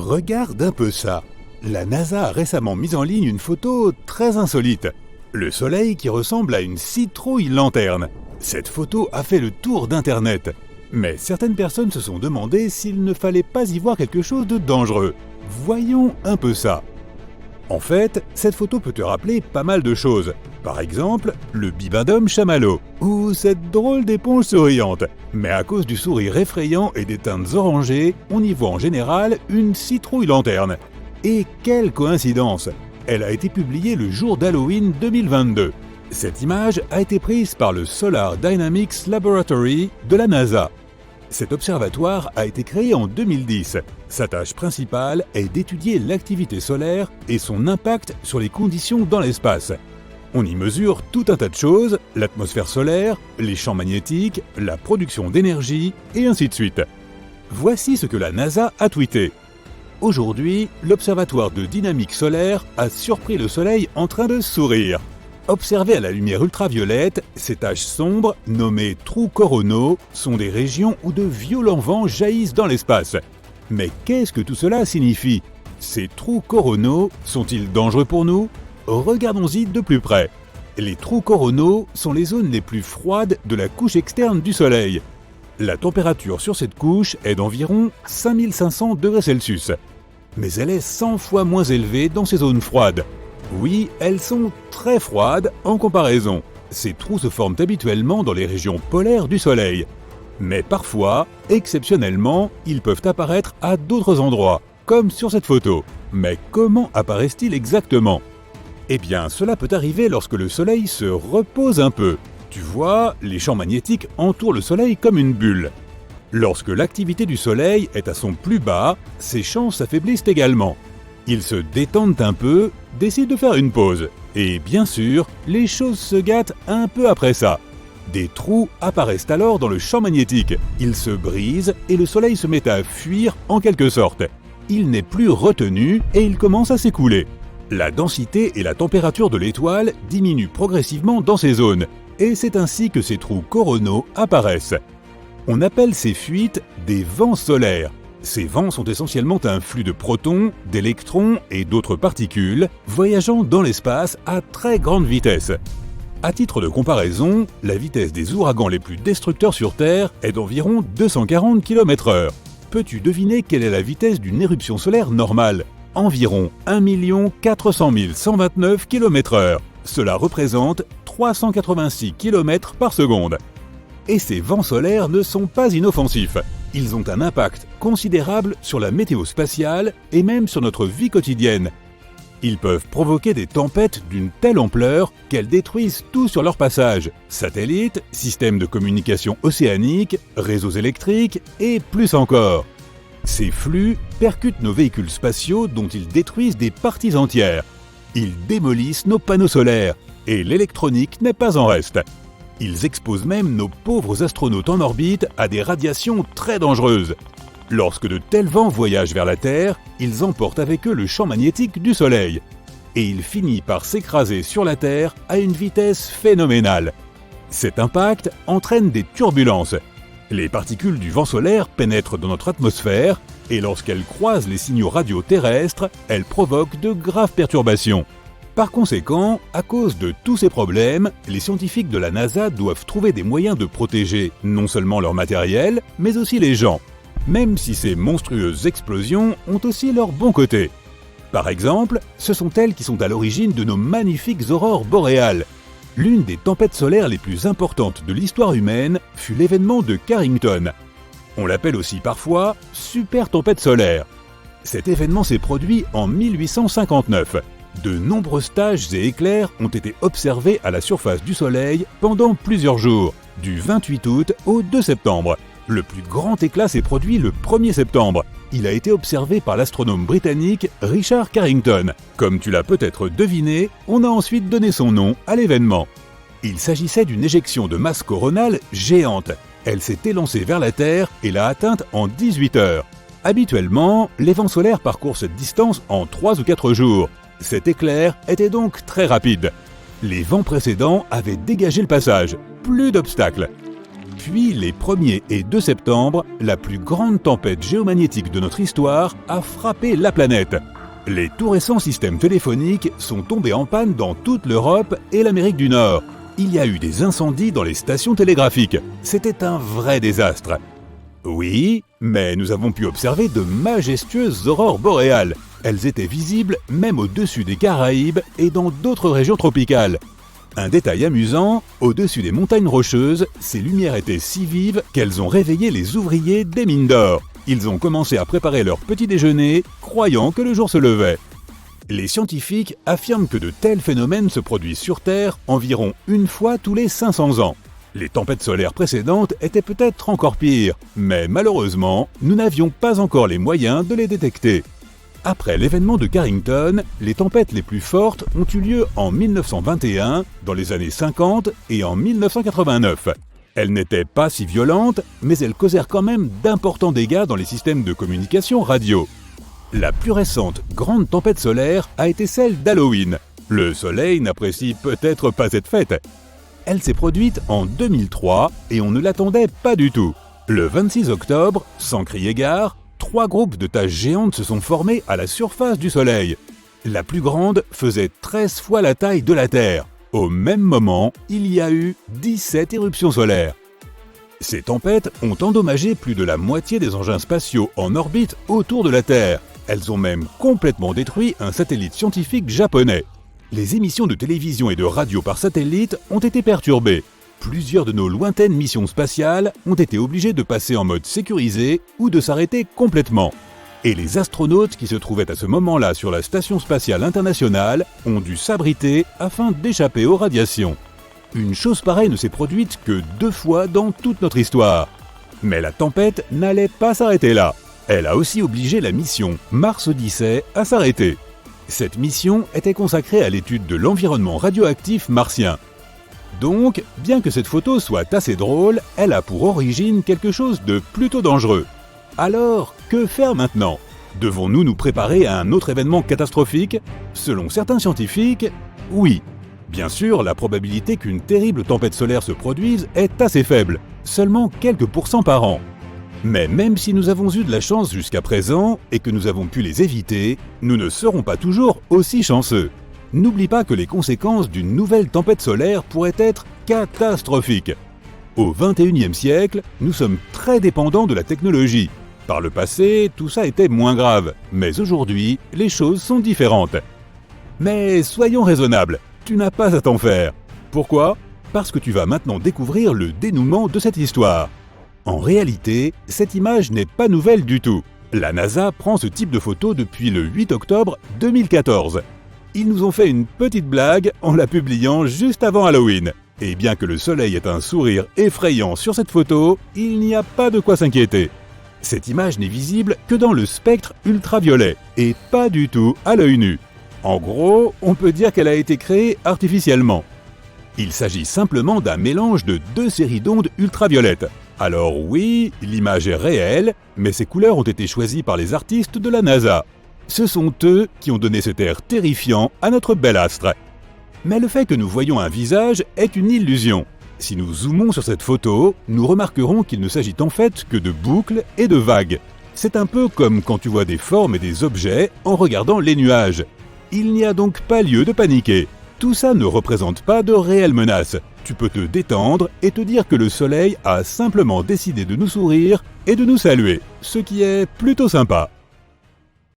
Regarde un peu ça. La NASA a récemment mis en ligne une photo très insolite. Le soleil qui ressemble à une citrouille-lanterne. Cette photo a fait le tour d'Internet. Mais certaines personnes se sont demandé s'il ne fallait pas y voir quelque chose de dangereux. Voyons un peu ça. En fait, cette photo peut te rappeler pas mal de choses. Par exemple, le bibendum chamallow, ou cette drôle d'éponge souriante. Mais à cause du sourire effrayant et des teintes orangées, on y voit en général une citrouille-lanterne. Et quelle coïncidence! Elle a été publiée le jour d'Halloween 2022. Cette image a été prise par le Solar Dynamics Laboratory de la NASA. Cet observatoire a été créé en 2010. Sa tâche principale est d'étudier l'activité solaire et son impact sur les conditions dans l'espace. On y mesure tout un tas de choses, l'atmosphère solaire, les champs magnétiques, la production d'énergie, et ainsi de suite. Voici ce que la NASA a tweeté. Aujourd'hui, l'observatoire de dynamique solaire a surpris le Soleil en train de sourire. Observées à la lumière ultraviolette, ces taches sombres, nommées trous coronaux, sont des régions où de violents vents jaillissent dans l'espace. Mais qu'est-ce que tout cela signifie? Ces trous coronaux sont-ils dangereux pour nous? Regardons-y de plus près. Les trous coronaux sont les zones les plus froides de la couche externe du Soleil. La température sur cette couche est d'environ 5500 degrés Celsius. Mais elle est 100 fois moins élevée dans ces zones froides. Oui, elles sont très froides en comparaison. Ces trous se forment habituellement dans les régions polaires du Soleil. Mais parfois, exceptionnellement, ils peuvent apparaître à d'autres endroits, comme sur cette photo. Mais comment apparaissent-ils exactement? Eh bien, cela peut arriver lorsque le Soleil se repose un peu. Tu vois, les champs magnétiques entourent le Soleil comme une bulle. Lorsque l'activité du Soleil est à son plus bas, ces champs s'affaiblissent également. Ils se détendent un peu, décident de faire une pause. Et bien sûr, les choses se gâtent un peu après ça. Des trous apparaissent alors dans le champ magnétique. Ils se brisent et le Soleil se met à fuir en quelque sorte. Il n'est plus retenu et il commence à s'écouler. La densité et la température de l'étoile diminuent progressivement dans ces zones. Et c'est ainsi que ces trous coronaux apparaissent. On appelle ces fuites des vents solaires. Ces vents sont essentiellement un flux de protons, d'électrons et d'autres particules voyageant dans l'espace à très grande vitesse. À titre de comparaison, la vitesse des ouragans les plus destructeurs sur Terre est d'environ 240 km/h. Peux-tu deviner quelle est la vitesse d'une éruption solaire normale? Environ 1 400 129 km/h. Cela représente 386 km par seconde. Et ces vents solaires ne sont pas inoffensifs. Ils ont un impact considérable sur la météo spatiale et même sur notre vie quotidienne. Ils peuvent provoquer des tempêtes d'une telle ampleur qu'elles détruisent tout sur leur passage. Satellites, systèmes de communication océanique, réseaux électriques et plus encore. Ces flux percutent nos véhicules spatiaux dont ils détruisent des parties entières. Ils démolissent nos panneaux solaires et l'électronique n'est pas en reste. Ils exposent même nos pauvres astronautes en orbite à des radiations très dangereuses. Lorsque de tels vents voyagent vers la Terre, ils emportent avec eux le champ magnétique du Soleil. Et il finit par s'écraser sur la Terre à une vitesse phénoménale. Cet impact entraîne des turbulences. Les particules du vent solaire pénètrent dans notre atmosphère et lorsqu'elles croisent les signaux radio terrestres, elles provoquent de graves perturbations. Par conséquent, à cause de tous ces problèmes, les scientifiques de la NASA doivent trouver des moyens de protéger non seulement leur matériel, mais aussi les gens. Même si ces monstrueuses explosions ont aussi leur bon côté. Par exemple, ce sont elles qui sont à l'origine de nos magnifiques aurores boréales. L'une des tempêtes solaires les plus importantes de l'histoire humaine fut l'événement de Carrington. On l'appelle aussi parfois « super tempête solaire ». Cet événement s'est produit en 1859. De nombreux taches et éclairs ont été observés à la surface du Soleil pendant plusieurs jours, du 28 août au 2 septembre. Le plus grand éclat s'est produit le 1er septembre. Il a été observé par l'astronome britannique Richard Carrington. Comme tu l'as peut-être deviné, on a ensuite donné son nom à l'événement. Il s'agissait d'une éjection de masse coronale géante. Elle s'est élancée vers la Terre et l'a atteinte en 18 heures. Habituellement, les vents solaires parcourent cette distance en 3 ou 4 jours. Cet éclair était donc très rapide. Les vents précédents avaient dégagé le passage. Plus d'obstacles. Puis, les 1er et 2 septembre, la plus grande tempête géomagnétique de notre histoire a frappé la planète. Les tout récents systèmes téléphoniques sont tombés en panne dans toute l'Europe et l'Amérique du Nord. Il y a eu des incendies dans les stations télégraphiques. C'était un vrai désastre. Oui, mais nous avons pu observer de majestueuses aurores boréales. Elles étaient visibles même au-dessus des Caraïbes et dans d'autres régions tropicales. Un détail amusant, au-dessus des montagnes rocheuses, ces lumières étaient si vives qu'elles ont réveillé les ouvriers des mines d'or. Ils ont commencé à préparer leur petit déjeuner, croyant que le jour se levait. Les scientifiques affirment que de tels phénomènes se produisent sur Terre environ une fois tous les 500 ans. Les tempêtes solaires précédentes étaient peut-être encore pires, mais malheureusement, nous n'avions pas encore les moyens de les détecter. Après l'événement de Carrington, les tempêtes les plus fortes ont eu lieu en 1921, dans les années 50 et en 1989. Elles n'étaient pas si violentes, mais elles causèrent quand même d'importants dégâts dans les systèmes de communication radio. La plus récente grande tempête solaire a été celle d'Halloween. Le soleil n'apprécie peut-être pas cette fête. Elle s'est produite en 2003 et on ne l'attendait pas du tout. Le 26 octobre, sans crier gare, 3 groupes de taches géantes se sont formés à la surface du Soleil. La plus grande faisait 13 fois la taille de la Terre. Au même moment, il y a eu 17 éruptions solaires. Ces tempêtes ont endommagé plus de la moitié des engins spatiaux en orbite autour de la Terre. Elles ont même complètement détruit un satellite scientifique japonais. Les émissions de télévision et de radio par satellite ont été perturbées. Plusieurs de nos lointaines missions spatiales ont été obligées de passer en mode sécurisé ou de s'arrêter complètement. Et les astronautes qui se trouvaient à ce moment-là sur la Station spatiale internationale ont dû s'abriter afin d'échapper aux radiations. Une chose pareille ne s'est produite que 2 fois dans toute notre histoire. Mais la tempête n'allait pas s'arrêter là. Elle a aussi obligé la mission Mars Odyssey à s'arrêter. Cette mission était consacrée à l'étude de l'environnement radioactif martien. Donc, bien que cette photo soit assez drôle, elle a pour origine quelque chose de plutôt dangereux. Alors, que faire maintenant ? Devons-nous nous préparer à un autre événement catastrophique ? Selon certains scientifiques, oui. Bien sûr, la probabilité qu'une terrible tempête solaire se produise est assez faible, seulement quelques pourcents par an. Mais même si nous avons eu de la chance jusqu'à présent et que nous avons pu les éviter, nous ne serons pas toujours aussi chanceux. N'oublie pas que les conséquences d'une nouvelle tempête solaire pourraient être catastrophiques. Au XXIe siècle, nous sommes très dépendants de la technologie. Par le passé, tout ça était moins grave, mais aujourd'hui, les choses sont différentes. Mais soyons raisonnables, tu n'as pas à t'en faire. Pourquoi ? Parce que tu vas maintenant découvrir le dénouement de cette histoire. En réalité, cette image n'est pas nouvelle du tout. La NASA prend ce type de photo depuis le 8 octobre 2014. Ils nous ont fait une petite blague en la publiant juste avant Halloween. Et bien que le soleil ait un sourire effrayant sur cette photo, il n'y a pas de quoi s'inquiéter. Cette image n'est visible que dans le spectre ultraviolet, et pas du tout à l'œil nu. En gros, on peut dire qu'elle a été créée artificiellement. Il s'agit simplement d'un mélange de 2 séries d'ondes ultraviolettes. Alors oui, l'image est réelle, mais ces couleurs ont été choisies par les artistes de la NASA. Ce sont eux qui ont donné cet air terrifiant à notre bel astre. Mais le fait que nous voyons un visage est une illusion. Si nous zoomons sur cette photo, nous remarquerons qu'il ne s'agit en fait que de boucles et de vagues. C'est un peu comme quand tu vois des formes et des objets en regardant les nuages. Il n'y a donc pas lieu de paniquer. Tout ça ne représente pas de réelle menace. Tu peux te détendre et te dire que le soleil a simplement décidé de nous sourire et de nous saluer, ce qui est plutôt sympa.